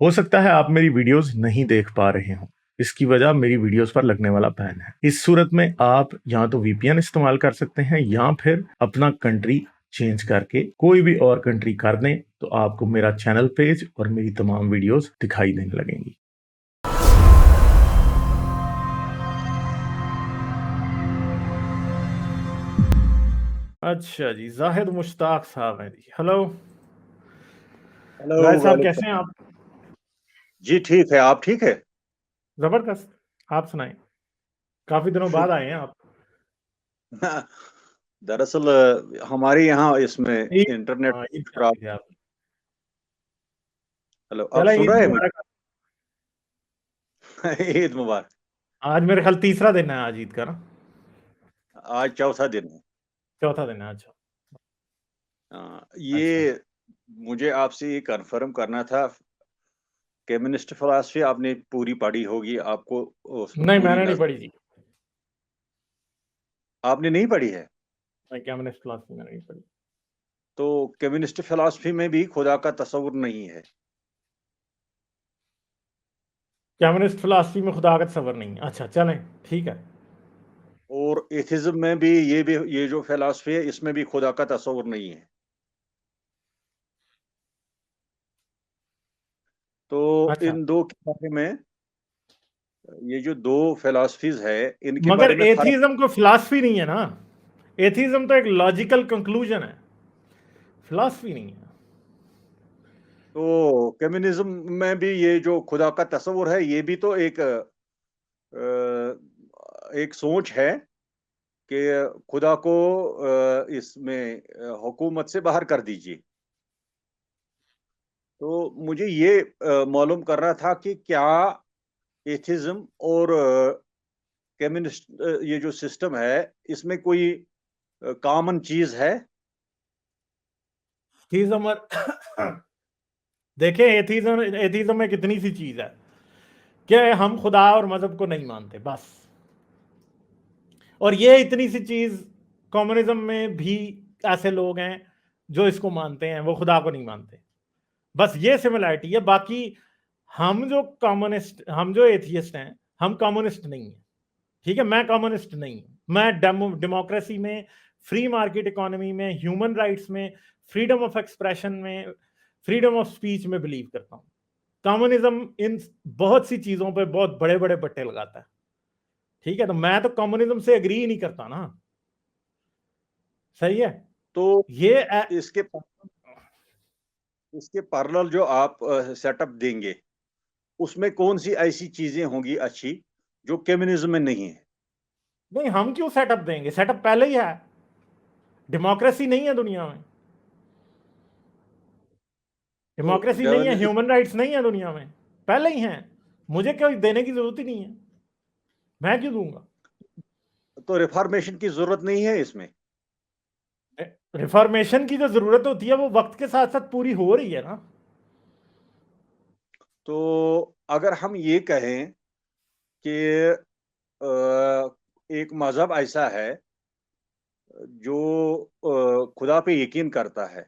हो सकता है आप मेरी वीडियोस नहीं देख पा रहे हो। इसकी वजह मेरी वीडियोस पर लगने वाला बैन है। इस सूरत में आप या तो वीपीएन इस्तेमाल कर सकते हैं या फिर अपना कंट्री चेंज करके कोई भी और कंट्री कर दें, तो आपको मेरा चैनल पेज और मेरी तमाम वीडियोस दिखाई देने लगेंगी। अच्छा जी, जाहिद मुश्ताक साहब हैं जी। Hello hello. जाहिद साहब, वालेकुम। कैसे हैं आप? जी ठीक है, आप ठीक है? जबरदस्त। आप सुनाएं। काफी दिनों बाद आए हैं आप। दरअसल हमारे यहाँ इसमें ईद इंटरनेट हाँ, ईद कर दी थी प्रॉब्लम। आप। हेलो, आप चलो सुन ईद रहे हैं मुझे? मुबारक। ईद मुबारक। आज मेरे ख्याल तीसरा दिन है आज ईद का ना। आज चौथा दिन है। चौथा दिन है। अच्छा। अच्छा। ये मुझे आपसे ये कन्फर्म करना था। कम्युनिस्ट फिलॉसफी आपने पूरी पढ़ी होगी, आपको उसमें नहीं, पूरी मैंने नहीं नज़र। पढ़ी जी। आपने नहीं पढ़ी है? नहीं, कम्युनिस्ट फिलॉसफी मैंने नहीं पढ़ी। तो कम्युनिस्ट फिलॉसफी में भी खुदा का तस्वुर नहीं है। कम्युनिस्ट फिलॉसफी में खुदा का तस्वर नहीं है। अच्छा, चलें, ठीक है। और एथिज्म में भी ये जो फिलॉसफी है, इसमें भी खुदा का तस्वुर नहीं है। तो अच्छा, इन दो के बारे में, ये जो दो फिलॉसफीज है, इनके मगर बारे में फर्क। एथीज्म को फिलॉसफी नहीं है ना। एथीज्म तो एक लॉजिकल कंक्लूजन है, फिलॉसफी नहीं है। तो कम्युनिज्म में भी ये जो खुदा का तस्वुर है, ये भी तो एक सोच है कि खुदा को इसमें हुकूमत से बाहर कर दीजिए। तो मुझे ये मालूम करना था कि क्या एथिज्म और कम्युनिस्ट ये जो सिस्टम है, इसमें कोई कॉमन चीज है? एथीज्म और देखें, एथीज्म एथीज्म में कितनी सी चीज है कि हम खुदा और मजहब को नहीं मानते, बस। और ये इतनी सी चीज, कम्युनिज्म में भी ऐसे लोग हैं जो इसको मानते हैं, वो खुदा को नहीं मानते। बस ये सिमिलैरिटी है। बाकी हम जो एथियस्ट हैं, हम कम्युनिस्ट नहीं है। ठीक है, मैं कम्युनिस्ट नहीं हूं। मैं डेमोक्रेसी में, फ्री मार्केट इकोनॉमी में, ह्यूमन राइट्स में, फ्रीडम ऑफ एक्सप्रेशन में, फ्रीडम ऑफ स्पीच में बिलीव करता हूं। कम्युनिज्म इन बहुत सी चीजों पे बहुत बड़े बड़े बट्टे लगाता है। ठीक है, तो मैं तो कम्युनिज्म से एग्री ही नहीं करता ना। सही है। तो ये इसके इसके पैरेलल जो आप सेटअप देंगे, उसमें कौन सी ऐसी चीजें होंगी अच्छी जो कम्युनिज्म में नहीं है? नहीं, हम क्यों सेटअप देंगे? सेटअप पहले ही है। डेमोक्रेसी नहीं है दुनिया में। तो डेमोक्रेसी नहीं है, ह्यूमन राइट्स नहीं है दुनिया में, पहले ही हैं। मुझे कोई देने की जरूरत ही नहीं है। मैं क्यों दूंगा? तो रिफॉर्मेशन की जरूरत नहीं है इसमें? रिफॉर्मेशन की जो जरूरत होती है वो वक्त के साथ साथ पूरी हो रही है ना। तो अगर हम ये कहें कि एक मजहब ऐसा है जो खुदा पे यकीन करता है,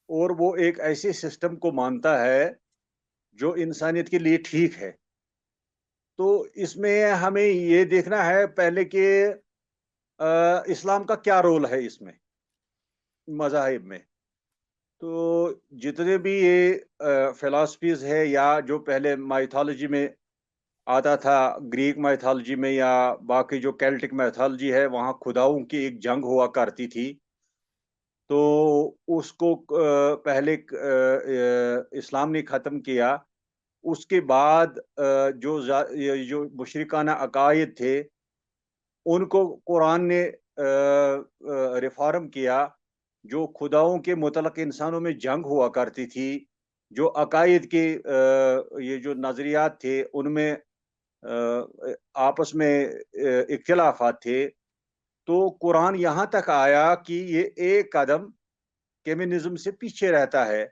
और वो एक ऐसे सिस्टम को मानता है जो इंसानियत के लिए ठीक है, तो इसमें हमें ये देखना है पहले कि इस्लाम का क्या रोल है इसमें, मज़ाहिब में। तो जितने भी ये फिलॉसफीज है, या जो पहले माइथोलॉजी में आता था, ग्रीक माइथोलॉजी में या बाकी जो केल्टिक माइथोलॉजी है, वहाँ खुदाओं की एक जंग हुआ करती थी। तो उसको पहले इस्लाम ने ख़त्म किया। उसके बाद ये जो मुशरिकाना अकायद थे, उनको कुरान ने रिफॉर्म किया। जो खुदाओं के मुतलक इंसानों में जंग हुआ करती थी, जो अकायद के ये जो नज़रियात थे, उनमें आपस में इख्तिलाफात थे। तो कुरान यहाँ तक आया कि ये एक कदम कम्युनिज्म से पीछे रहता है।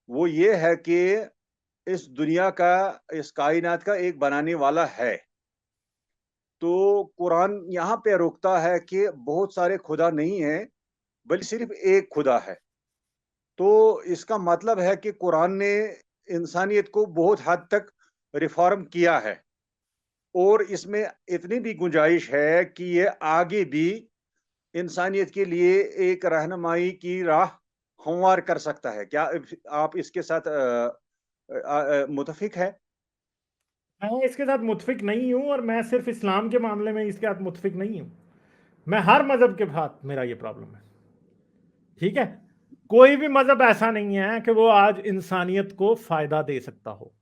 वो ये है कि इस दुनिया का, इस कायनात का एक बनाने वाला है। तो कुरान यहाँ पे रोकता है कि बहुत सारे खुदा नहीं हैं, बल्कि सिर्फ एक खुदा है। तो इसका मतलब है कि कुरान ने इंसानियत को बहुत हद तक रिफॉर्म किया है, और इसमें इतनी भी गुंजाइश है कि ये आगे भी इंसानियत के लिए एक रहनुमाई की राह हमवार कर सकता है। क्या आप इसके साथ मुतफिक है? मैं इसके साथ मुतफिक नहीं हूं, और मैं सिर्फ इस्लाम के मामले में इसके साथ मुतफिक नहीं हूं। मैं हर मजहब के साथ मेरा ये प्रॉब्लम है। ठीक है, कोई भी मजहब ऐसा नहीं है कि वो आज इंसानियत को फायदा दे सकता हो,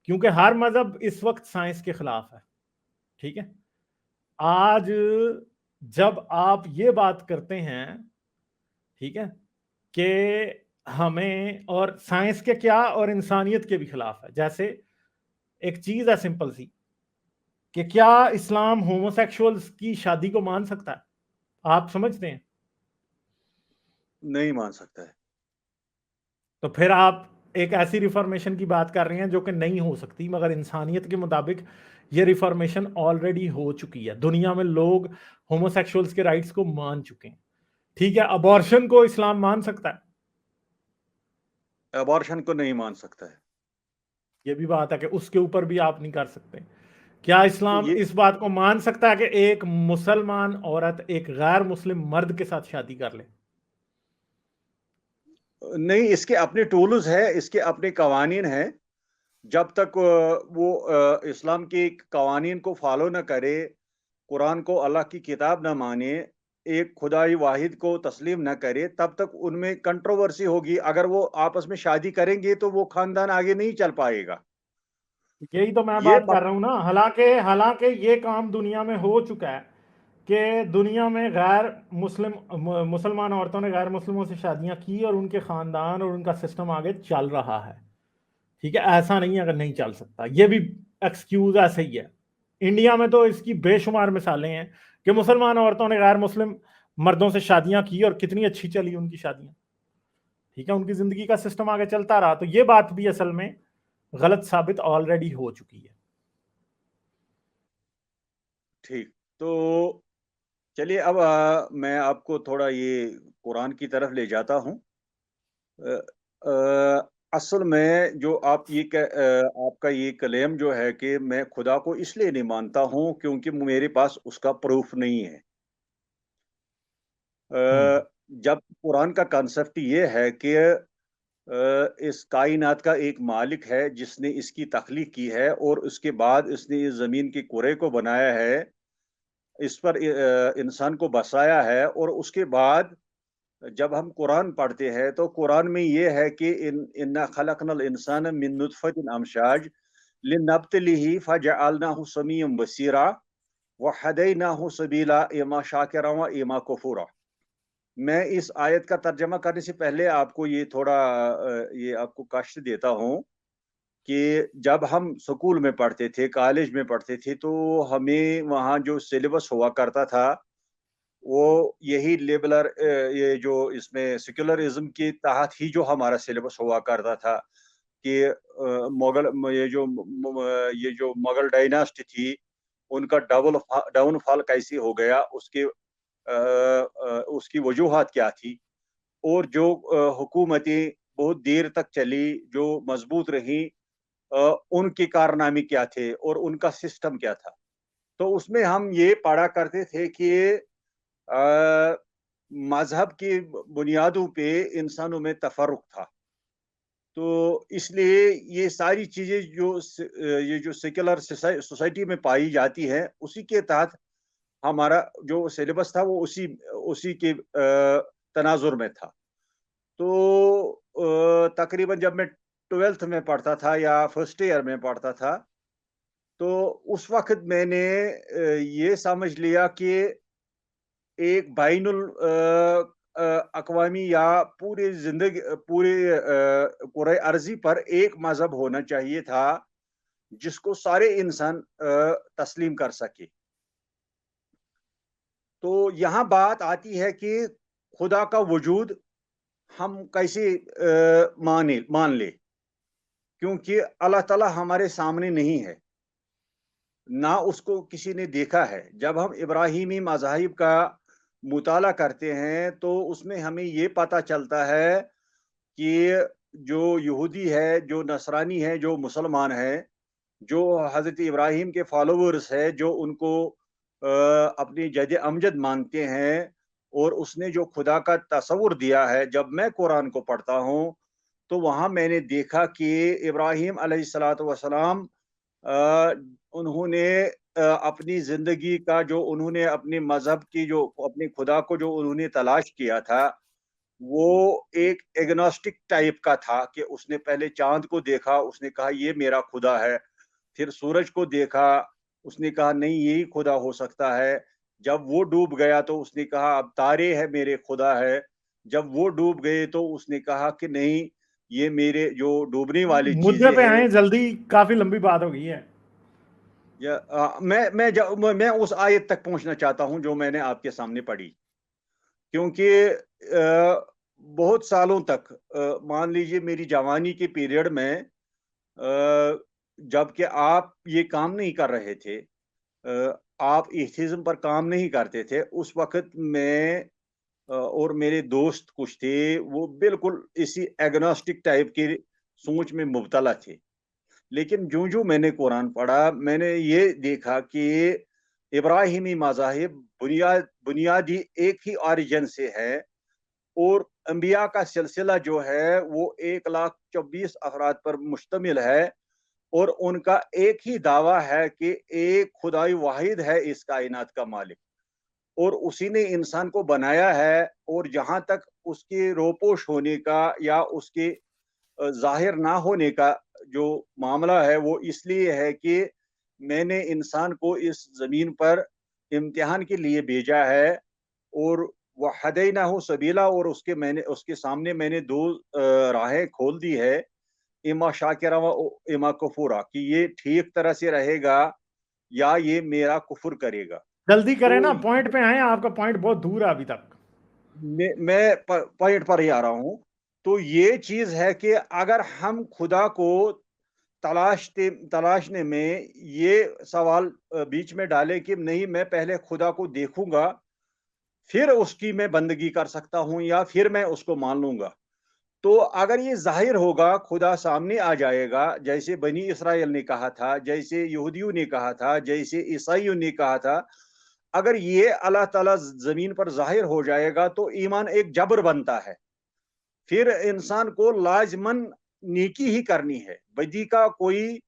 क्योंकि हर मजहब इस वक्त साइंस के खिलाफ है। ठीक है, आज जब आप ये बात करते हैं, ठीक है, कि हमें, और साइंस के क्या और इंसानियत के भी खिलाफ है। जैसे एक चीज है सिंपल सी, कि क्या इस्लाम होमोसेक्सुअल्स की शादी को मान सकता है? आप समझते हैं? नहीं मान सकता है। तो फिर आप एक ऐसी रिफॉर्मेशन की बात कर रहे हैं जो कि नहीं हो सकती, मगर इंसानियत के मुताबिक ये रिफॉर्मेशन ऑलरेडी हो चुकी है। दुनिया में लोग होमोसेक्सुअल्स के राइट्स को मान चुके हैं। ठीक है, अबॉर्शन को इस्लाम मान सकता है? अबॉर्शन को नहीं मान सकता है। ये भी बात है कि उसके ऊपर भी आप नहीं कर सकते। क्या तो इस्लाम ये इस बात को मान सकता है कि एक मुसलमान औरत एक गैर मुस्लिम मर्द के साथ शादी कर ले? नहीं, इसके अपने टूल्स है, इसके अपने कवानीन हैं। जब तक वो इस्लाम के कवानीन को फॉलो न करे, कुरान को अल्लाह की किताब न माने, एक खुदाई वाहिद को तस्लीम न करे, तब तक उनमें कंट्रोवर्सी होगी। अगर वो आपस में शादी करेंगे तो वो खानदान आगे नहीं चल पाएगा। यही तो मैं ये बात कर रहा हूं ना। हालांकि हालांकि ये काम दुनिया में हो चुका है कि दुनिया में गैर मुस्लिम मुसलमान औरतों ने गैर मुस्लिमों से शादियां की, और उनके खानदान और उनका सिस्टम आगे चल रहा है। ठीक है, ऐसा नहीं है अगर नहीं चल सकता, ये भी एक्सक्यूज ऐसे ही है। इंडिया में तो इसकी बेशुमार मिसालें हैं कि मुसलमान औरतों ने गैर मुस्लिम मर्दों से शादियां की और कितनी अच्छी चली उनकी शादियां। ठीक है, उनकी जिंदगी का सिस्टम आगे चलता रहा। तो ये बात भी असल में गलत साबित ऑलरेडी हो चुकी है। ठीक। तो चलिए, अब मैं आपको थोड़ा ये कुरान की तरफ ले जाता हूँ। अ, असल में जो आपका ये क्लेम जो है कि मैं खुदा को इसलिए नहीं मानता हूँ क्योंकि मेरे पास उसका प्रूफ नहीं है। हम्म। जब कुरान का कंसेप्ट ये है कि इस कायनात का एक मालिक है जिसने इसकी तख्लीक की है, और उसके बाद इसने इस ज़मीन के कुरे को बनाया है, इस पर इंसान को बसाया है, और उसके बाद जब हम कुरान पढ़ते हैं तो कुरान में ये है कि इन्ना खलकनल इंसान मिन नुतफतिन अमशाज लिनब्तलिही फजअलनाहु समीयम बसीरा व हदैनाहु सबीला इमा शाकिरा व इमा कफूरा। मैं इस आयत का तर्जमा करने से पहले आपको ये थोड़ा ये आपको कष्ट देता हूँ कि जब हम स्कूल में पढ़ते थे, कॉलेज में पढ़ते थे, तो हमें वहाँ जो सिलेबस हुआ करता था, वो यही ये जो इसमें सेक्युलरिज्म के तहत ही जो हमारा सिलेबस हुआ करता था कि ये जो मुगल डायनास्टी थी, उनका डाउनफॉल कैसे हो गया, उसकी वजूहात क्या थी, और जो हुकूमतें बहुत देर तक चली, जो मजबूत रहीं, उनके कारनामे क्या थे और उनका सिस्टम क्या था। तो उसमें हम ये पढ़ा करते थे कि अ, मज़हब की बुनियादों पे इंसानों में तफ़र्रुक़ था। तो इसलिए ये सारी चीज़ें ये जो सेक्युलर सोसाइटी में पाई जाती हैं, उसी के तहत हमारा जो सिलेबस था वो उसी उसी के तनाज़ुर में था। तो तकरीबन जब मैं 12th में पढ़ता था या फर्स्ट ईयर में पढ़ता था, तो उस वक़्त मैंने ये समझ लिया कि एक अक़वामी या पूरे कुरे अर्ज़ी पर एक मज़हब होना चाहिए था, जिसको सारे इंसान तस्लीम कर सके। तो यहाँ बात आती है कि खुदा का वजूद हम कैसे मान ले, क्योंकि अल्लाह ताला हमारे सामने नहीं है, ना उसको किसी ने देखा है। जब हम इब्राहिमी मज़ाहिब का मुताला करते हैं तो उसमें हमें ये पता चलता है कि जो यहूदी है, जो नसरानी है, जो मुसलमान है, जो हज़रत इब्राहिम के फॉलोवर्स है, जो उनको अपनी जद अमजद मानते हैं, और उसने जो खुदा का तस्वुर दिया है, जब मैं कुरान को पढ़ता हूँ, तो वहाँ मैंने देखा कि इब्राहिम अलैहिस्सलातु वस्सलाम उन्होंने अपनी ज़िंदगी का जो उन्होंने अपने मज़हब की जो अपने खुदा को जो उन्होंने तलाश किया था, वो एक एग्नोस्टिक टाइप का था कि उसने पहले चाँद को देखा, उसने कहा ये मेरा खुदा है। फिर सूरज को देखा, उसने कहा नहीं यही खुदा हो सकता है। जब वो डूब गया तो उसने कहा अब तारे हैं मेरे खुदा है। जब वो डूब गए तो उसने कहा कि नहीं, ये मेरे जो डूबने वाली मुद्दे चीज़ें पे हैं। आए जल्दी, काफी लंबी बात हो गई है। मैं उस आयत तक पहुँचना चाहता हूँ जो मैंने आपके सामने पढ़ी। क्योंकि बहुत सालों तक मान लीजिए मेरी जवानी के पीरियड में जबकि आप ये काम नहीं कर रहे थे, आप एथिज़्म पर काम नहीं करते थे, उस वक़्त मैं और मेरे दोस्त कुछ थे, वो बिल्कुल इसी एग्नोस्टिक टाइप की सोच में मुब्तला थे। लेकिन जो-जो मैंने कुरान पढ़ा, मैंने ये देखा कि इब्राहिमी मज़ाहिब बुनियादी एक ही ओरिजिन से है, और अंबिया का सिलसिला जो है वो 1,24,000 अफ़राद पर मुश्तमिल है, और उनका एक ही दावा है कि एक खुदाई वाहिद है इस कायनात का मालिक, और उसी ने इंसान को बनाया है। और जहाँ तक उसके रोपोश होने का या उसके ज़ाहिर ना होने का जो मामला है, वो इसलिए है कि मैंने इंसान को इस ज़मीन पर इम्तिहान के लिए भेजा है, और वहदैनाहु सबीला, और उसके सामने मैंने 2 राहें खोल दी है, इमा शाकिरा व इमा कफूरा, कि ये ठीक तरह से रहेगा या ये मेरा कुफ्र करेगा। जल्दी करें तो ना, पॉइंट पे आए, आपका पॉइंट बहुत दूर है अभी तक। मैं पॉइंट पर ही आ रहा हूँ। तो ये चीज़ है कि अगर हम खुदा को तलाशने में ये सवाल बीच में डालें कि नहीं, मैं पहले खुदा को देखूँगा, फिर उसकी मैं बंदगी कर सकता हूँ या फिर मैं उसको मान लूँगा। तो अगर ये ज़ाहिर होगा, खुदा सामने आ जाएगा, जैसे बनी इस्राइल ने कहा था, जैसे यहूदियों ने कहा था, जैसे ईसाइयों ने कहा था, अगर ये अल्लाह ताला ज़मीन पर ज़ाहिर हो जाएगा तो ईमान एक जबर बनता है। फिर इंसान को लाज़िमन नेकी ही करनी है, बदी का कोई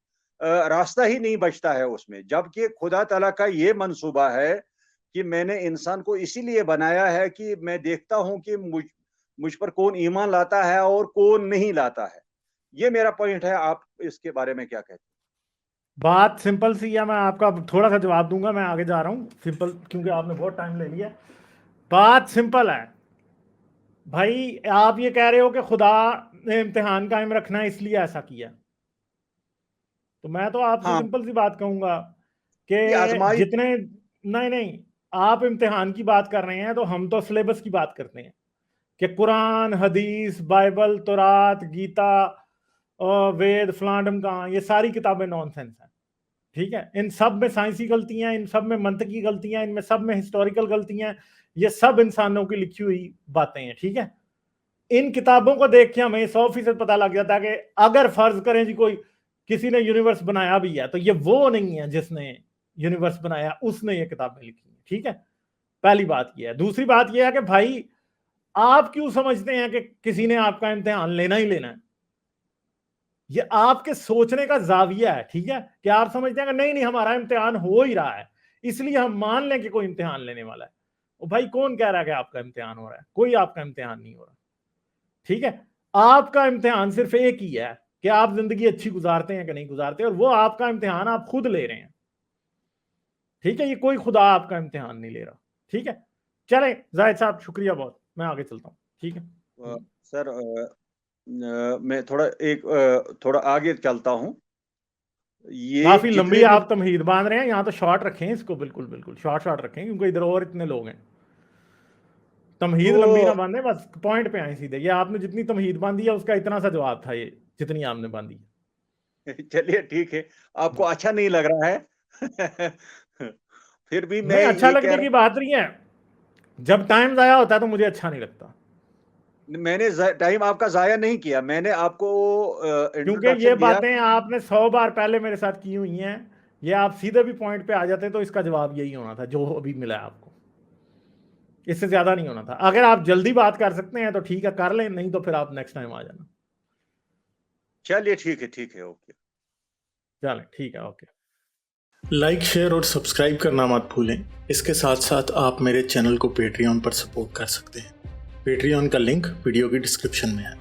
रास्ता ही नहीं बचता है उसमें। जबकि खुदा ताला का ये मंसूबा है कि मैंने इंसान को इसीलिए बनाया है कि मैं देखता हूँ कि मुझ पर कौन ईमान लाता है और कौन नहीं लाता है। ये मेरा पॉइंट है, आप इसके बारे में क्या कहते हैं? बात सिंपल सी है, मैं आपका थोड़ा सा जवाब दूंगा, मैं आगे जा रहा हूँ सिंपल, क्योंकि आपने बहुत टाइम ले लिया। बात सिंपल है भाई, आप ये कह रहे हो कि खुदा ने इम्तिहान कायम रखना है इसलिए ऐसा किया, तो मैं तो आपसे हाँ, सिंपल सी बात कहूंगा ये कि आज़माइश। जितने, नहीं नहीं, आप इम्तिहान की बात कर रहे हैं तो हम तो सिलेबस की बात करते हैं कि कुरान, हदीस, बाइबल, तौरात, गीता और वेद, फलांडम का, ये सारी किताबें नॉनसेंस हैं। ठीक है, इन सब में साइंसी गलतियां, इन सब में मंतकी गलतियां, इनमें सब में हिस्टोरिकल गलतियां, ये सब इंसानों की लिखी हुई बातें हैं। ठीक है, इन किताबों को देख के हमें 100% पता लग जाता है कि अगर फर्ज करें जी कोई किसी ने यूनिवर्स बनाया भी है तो ये वो नहीं है जिसने यूनिवर्स बनाया, उसने ये किताबें लिखी हैं। ठीक है, पहली बात ये है। दूसरी बात ये है कि भाई, आप क्यों समझते हैं कि किसी ने आपका इम्तिहान लेना ही लेना है? ये आपके सोचने का जाविया है। ठीक है, कि आप समझते हैं कि नहीं नहीं, हमारा इम्तिहान हो ही रहा है, इसलिए हम मान लें कि कोई इम्तिहान लेने वाला है। और भाई, कौन कह रहा है कि आपका इम्तिहान हो रहा है? कोई आपका इम्तिहान नहीं हो रहा। ठीक है, आपका इम्तिहान सिर्फ एक ही है कि आप जिंदगी अच्छी गुजारते हैं कि नहीं गुजारते, और वो आपका इम्तिहान आप खुद ले रहे हैं। ठीक है, ये कोई खुदा आपका इम्तिहान नहीं ले रहा। ठीक है, चले जाहिद साहब, शुक्रिया बहुत, मैं आगे चलता हूँ। ठीक है, सर, मैं थोड़ा आगे चलता हूँ। ये काफी लंबी जितने भी आप तमहीद बांध रहे हैं, यहाँ तो शॉर्ट रखें इसको, बिल्कुल बिल्कुल शॉर्ट शॉर्ट रखें, क्योंकि इधर और इतने लोग हैं। तमहीद लंबी ना तो बांधे, बस पॉइंट पे आए सीधे। ये आपने जितनी तमहीद बांधी है उसका इतना सा जवाब था ये, जितनी आपने बांधी। चलिए ठीक है, आपको अच्छा नहीं लग रहा है। फिर भी मैं नहीं, अच्छा ये कह लगने रहा की बात नहीं है, जब टाइम जाया होता है तो मुझे अच्छा नहीं लगता। मैंने टाइम आपका जाया नहीं किया, मैंने आपको क्योंकि ये इंट्रोडक्शन दिया। बातें आपने 100 बार पहले मेरे साथ की हुई हैं, ये आप सीधे भी पॉइंट पे आ जाते तो इसका जवाब यही होना था जो अभी मिला है आपको, इससे ज्यादा नहीं होना था। अगर आप जल्दी बात कर सकते हैं तो ठीक है कर लें, नहीं तो फिर आप नेक्स्ट टाइम आ जाना। चलिए ठीक है, ओके। चलें ठीक है, ओके। लाइक, शेयर और सब्सक्राइब करना मत भूलें। इसके साथ साथ आप मेरे चैनल को पेट्रियन पर सपोर्ट कर सकते हैं। पेट्रियन का लिंक वीडियो की डिस्क्रिप्शन में है।